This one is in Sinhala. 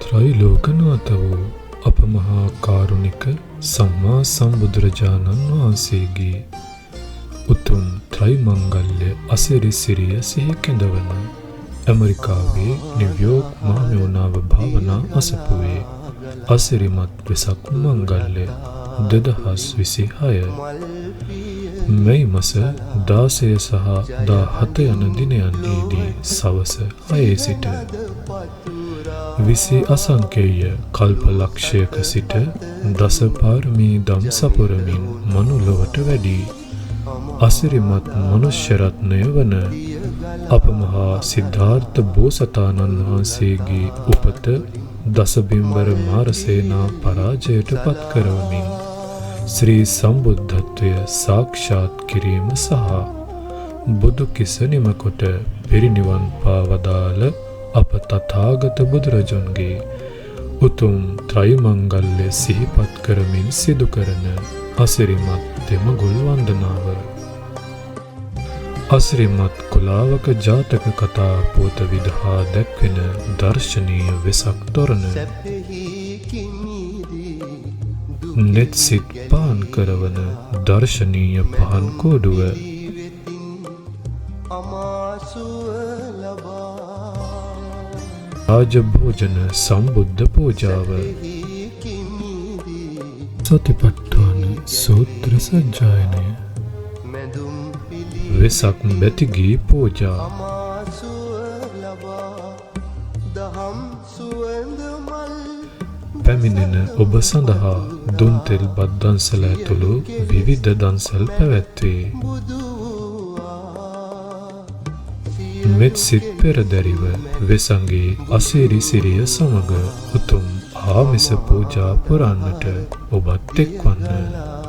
ත්‍රිලෝකනාථ වූ අප මහා කාරුණික සම්මා සම්බුදුරජාණන් වහන්සේගේ උතුම් ත්‍රිමංගල්‍ය අසිරිසිරිය සිහි කෙඳවන ඇමරිකාවේ නිව්යෝර්ක් මහමෙවුනාව භාවනා අසපුවේ අසිරිමත් වෙසක් මංගල්‍ය 2026 මැයි මාස 16 සහ 17 යන දිනයන්හිදී සවස 6 සිට විසි අසංකේය කල්පලක්ෂයක සිට දස පාරමී දම් සපුරමින් මනුලොවට වැඩි අසිරිමත් මනුෂ්‍ය රත්නය වන අප මහා සිද්ධාර්ථ බෝසතාණන් වහන්සේගේ උපත දසබිම්බර මාරසේනා පරාජයට පත් කරවමින් ශ්‍රී සම්බුද්ධත්වය සාක්ෂාත් කිරීම සහ බුදු කිස නිමකොට පිරිනිවන් පාවදාළ අප තථාගත බුදුරජුන්ගේ උතුම් ත්‍රිමංගල්‍ය සිහිපත් කරමින් සිදු කරන අසිරිමත් දෙමඟුල් වන්දනාව. අසිරිමත් කුලාවක ජාතක කතා පොත විදහා දැක්වෙන දර්ශනීය වෙසක් තොරණ නෙත් සිත් පාන් කරවන දර්ශනීය පහන් කෝඩුව රාජ භෝජන සම්බුද්ධ පූජාව සතිපට්ඨාන සූත්‍ර සජ්ජායනය වෙසක් බැතිගී පූජා පැමිණෙන ඔබ සඳහා දුන් තෙල් බත් දන්සල ඇතුළු විවිධ දන්සල් පැවැත්වේ. මෙත් සිත් පෙරදැරිව වෙසඟේ අසිරි සිරිය සමග උතුම් ආමිස පූජා පුරන්නට ඔබත් එක්වන්න.